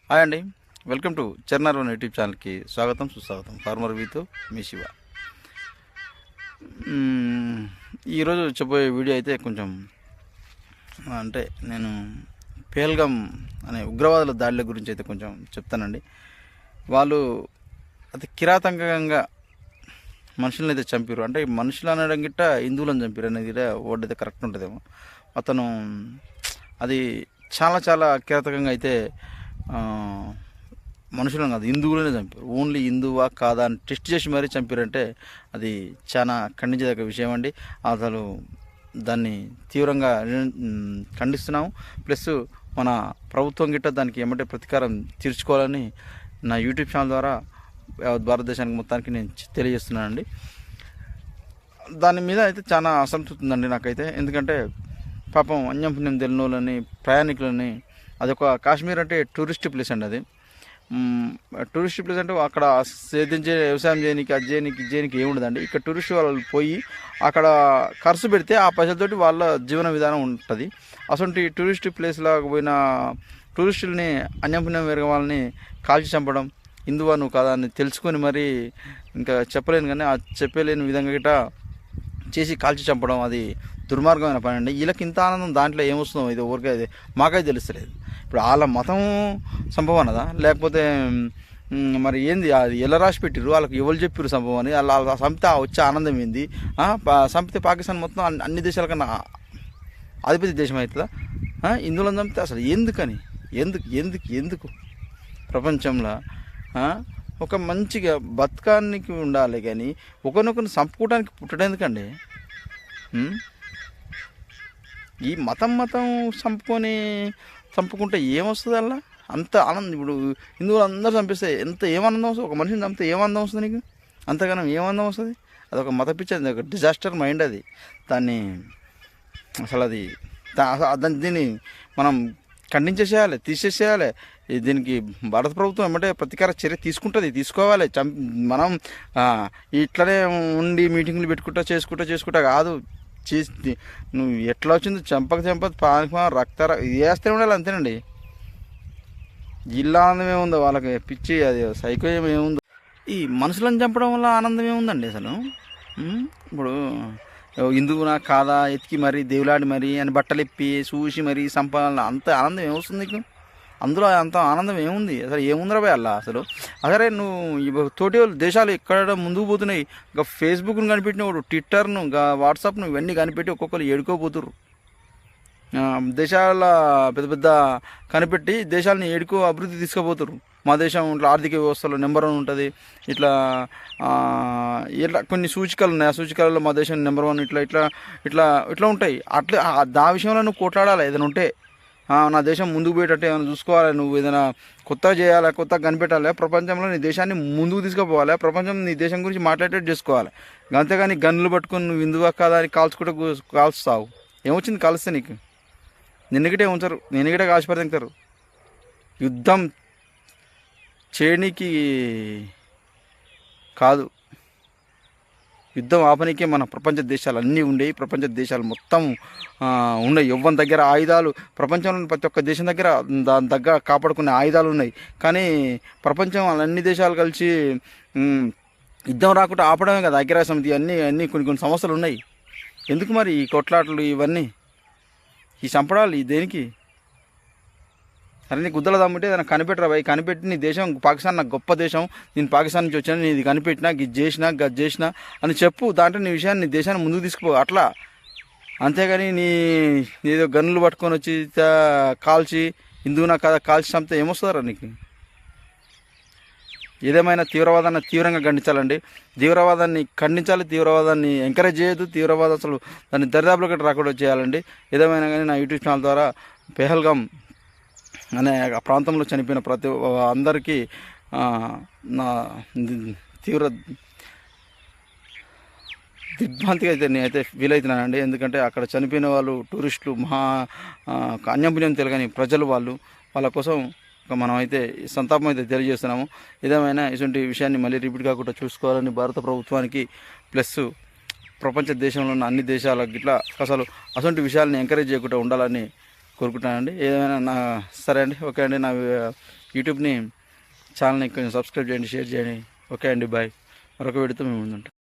Hi అండి, welcome to చర్నార్ one YouTube ఛానల్కి స్వాగతం సుస్వాగతం. ఫార్మర్ వీతో మీ శివ. ఈరోజు చెప్పబోయే వీడియో అయితే కొంచెం అంటే నేను పేల్గమ్ అనే ఉగ్రవాదుల దాడుల గురించి అయితే కొంచెం చెప్తానండి. వాళ్ళు అతి కిరాతకంగా మనుషులను అయితే చంపారు. అంటే మనుషులు అనడం గిట్ట హిందువులను చంపారు అనేది వర్డ్ అయితే కరెక్ట్ ఉంటుందేమో. అతను అది చాలా చాలా కిరాతకంగా అయితే మనుషులను కాదు హిందువులనే చంపారు. ఓన్లీ హిందువా కాదా అని టెస్ట్ చేసి మరీ చంపారంటే అది చాలా ఖండించదగ్గ విషయం అండి. అసలు దాన్ని తీవ్రంగా ఖండిస్తున్నాము. ప్లస్ మన ప్రభుత్వం గిట్ట దానికి ఏమంటే ప్రతీకారం తీర్చుకోవాలని నా యూట్యూబ్ ఛానల్ ద్వారా భారతదేశానికి మొత్తానికి నేను తెలియజేస్తున్నానండి. దాని మీద అయితే చాలా అసంతృప్తి ఉందండి నాకైతే. ఎందుకంటే పాపం అన్యం పుణ్యం తెలియని వాళ్ళని, ప్రయాణికులని, అదొక కాశ్మీర్ అంటే టూరిస్ట్ ప్లేస్ అండి. అది టూరిస్ట్ ప్లేస్ అంటే అక్కడ సేద్యం వ్యవసాయం చేయడానికి అది చేయడానికి ఇది చేయడానికి ఏముండదండి. ఇక్కడ టూరిస్ట్ వాళ్ళు పోయి అక్కడ ఖర్చు పెడితే ఆ పైసలతోటి వాళ్ళ జీవన విధానం ఉంటుంది. అసలు టూరిస్ట్ ప్లేస్లోకి పోయిన టూరిస్టులని అన్యపుణ్యం వేరే వాళ్ళని కాల్చి చంపడం హిందువా నువ్వు కాదా అని తెలుసుకొని మరి ఇంకా చెప్పలేను, కానీ ఆ చెప్పలేని విధంగా గిట్ట చేసి కాల్చి చంపడం అది దుర్మార్గమైన పని అండి. వీళ్ళకి ఇంత ఆనందం దాంట్లో ఏమొస్తుందో ఇది ఊరికే అది మాకైతే తెలుస్తలేదు. ఇప్పుడు వాళ్ళ మతం సంభవం అన్నదా, లేకపోతే మరి ఏంది అది ఎలా రాసి పెట్టిరు, వాళ్ళకి ఎవరు చెప్పారు సంభవం అని. వాళ్ళ సంపితే వచ్చే ఆనందం ఏంది? సంపితే పాకిస్తాన్ మొత్తం అన్ని దేశాల కన్నా ఆధిపత్య దేశం అవుతుందా? హిందువులను చంపితే అసలు ఎందుకని ఎందుకు ప్రపంచంలో ఒక మంచిగా బతకానికి ఉండాలి, కానీ ఒకరినొకరిని చంపుకోవడానికి పుట్టడం ఎందుకండి? ఈ మతం చంపుకుంటే ఏమొస్తుంది అలా? అంత ఆనందం. ఇప్పుడు హిందువులు అందరూ చంపిస్తే ఏమానందం వస్తుంది? ఒక మనిషిని చంపితే ఏమానందం వస్తుంది నీకు? అంతగానం ఏమానందం వస్తుంది? అదొక మత పిచ్చి, అది ఒక డిజాస్టర్ మైండ్. అది దాన్ని అసలు దీన్ని మనం ఖండించేసేయాలి, తీసేసేయాలి. దీనికి భారత ప్రభుత్వం ఏమంటే ప్రతీకార చర్య తీసుకోవాలి. మనం ఇట్లనే ఉండి మీటింగ్లు పెట్టుకుంటా చేసుకుంటా కాదు. నువ్వు ఎట్లా వచ్చింది చంపక పానికి రక్త వేస్తూనే ఉండాలి, అంతేనండి. జిల్లా ఆనందం ఏముందో వాళ్ళకి, పిచ్చి అది సైకో ఏముందో. ఈ మనుషులను చంపడం వల్ల ఆనందం ఏముందండి అసలు? ఇప్పుడు హిందువునా కాదా ఎతికి మరీ దేవులాడి మరీ అని బట్టలు ఇప్పి చూసి మరీ సంపాదన అంత ఆనందం ఏమొస్తుంది నీకు? అందులో అంత ఆనందం ఏముంది అసలు? ఏముందిరా భయ్ అలా అసలు? అసలే నువ్వు తోటి దేశాలు ఎక్కడ ముందుకు పోతున్నాయి. ఇంకా ఫేస్బుక్ను కనిపెట్టినవాడు, ట్విట్టర్ను, వాట్సాప్ను, ఇవన్నీ కనిపెట్టి ఒక్కొక్కరు ఏడుకోపోతుర్రు. దేశాల పెద్ద పెద్ద కనిపెట్టి దేశాలని అభివృద్ధి తీసుకుపోతుర్రు. మా దేశం ఇట్లా ఆర్థిక వ్యవస్థలో నెంబర్ 1 ఉంటుంది, ఇట్లా కొన్ని సూచికలు ఉన్నాయి. ఆ సూచికలలో మా దేశం నెంబర్ 1 ఇట్లా ఉంటాయి. అట్లా ఆ విషయంలో నువ్వు కొట్లాడాలి. ఏదైనా ఉంటే నా దేశం ముందుకు పోయేటట్టు ఏమైనా చూసుకోవాలి. నువ్వు ఏదైనా కొత్తగా చేయాలి, కొత్తగా కనిపెట్టాలి. ప్రపంచంలో నీ దేశాన్ని ముందుకు తీసుకుపోవాలి. ప్రపంచం నీ దేశం గురించి మాట్లాడేటట్టు చేసుకోవాలి. అంతేగాని గన్నులు పట్టుకొని నువ్వు హిందువా కాదా అని కాల్చుతావు. ఏమొచ్చింది కాలుస్తే నీకు? నిన్నగిటే ఉంచరు, నిన్నగిటే కాల్చిపడి తింటారు. యుద్ధం చేయడానికి కాదు, యుద్ధం ఆపనికే మన ప్రపంచ దేశాలు అన్నీ ఉండేవి. ప్రపంచ దేశాలు మొత్తం ఉన్నాయి. ఎవ్వరి దగ్గర ఆయుధాలు, ప్రపంచంలోని ప్రతి ఒక్క దేశం దగ్గర దాని దగ్గర కాపాడుకునే ఆయుధాలు ఉన్నాయి. కానీ ప్రపంచం అన్ని దేశాలు కలిసి యుద్ధం రాకుండా ఆపడమే కదా ఐక్యరాజ్య సమితి. అన్నీ కొన్ని సమస్యలు ఉన్నాయి. ఎందుకు మరి ఈ కొట్లాటలు, ఇవన్నీ, ఈ చంపడాలు దేనికి? సరే నీకు గుద్దల దమ్ముంటే ఏదైనా కనిపెట్టరా భయ్, కనిపెట్టి నీ దేశం పాకిస్తాన్ నాకు గొప్ప దేశం, నేను పాకిస్తాన్ నుంచి వచ్చాను, నేను ఇది కనిపెట్టినా, ఇది చేసినా అని చెప్పు. దాంట్లో నీ విషయాన్ని, నీ దేశాన్ని ముందుకు తీసుకుపో అట్లా. అంతేగాని ఏదో గన్నులు పట్టుకొని వచ్చి కాల్చి హిందువునా కదా కాల్చి చంపితే ఏమొస్తుందరా నీకు? ఏదేమైనా తీవ్రవాదాన్ని తీవ్రంగా ఖండించాలండి. తీవ్రవాదాన్ని ఖండించాలి, తీవ్రవాదాన్ని ఎంకరేజ్ చేయొద్దు. తీవ్రవాదం అసలు దాన్ని దరిదాపులో గట్రా రాకుండా చేయాలండి. ఏదేమైనా కానీ నా యూట్యూబ్ ఛానల్ ద్వారా పెహల్గాం అనే ఆ ప్రాంతంలో చనిపోయిన అందరికీ నా తీవ్ర దిగ్భ్రాంతిగా అయితే నేనైతే ఫీల్ అవుతున్నానండి. ఎందుకంటే అక్కడ చనిపోయిన వాళ్ళు టూరిస్టులు, అన్యపుణ్యం తెలియని ప్రజలు, వాళ్ళ కోసం మనం అయితే సంతాపం అయితే తెలియజేస్తున్నాము. ఏదేమైనా ఇటువంటి విషయాన్ని మళ్ళీ రిపీట్ కాకుండా చూసుకోవాలని భారత ప్రభుత్వానికి, ప్లస్ ప్రపంచ దేశంలో ఉన్న అన్ని దేశాలకు ఇట్లా అసలు అటువంటి విషయాలని ఎంకరేజ్ చేయకుండా ఉండాలని కోరుకుంటున్నానండి. ఏదైనా సరే అండి, ఓకే అండి. నా యూట్యూబ్ని ఛానల్ని కొంచెం సబ్స్క్రైబ్ చేయండి, షేర్ చేయండి. ఓకే అండి, బాయ్. మరొక వీడియోతో మేము ముందుంటాం.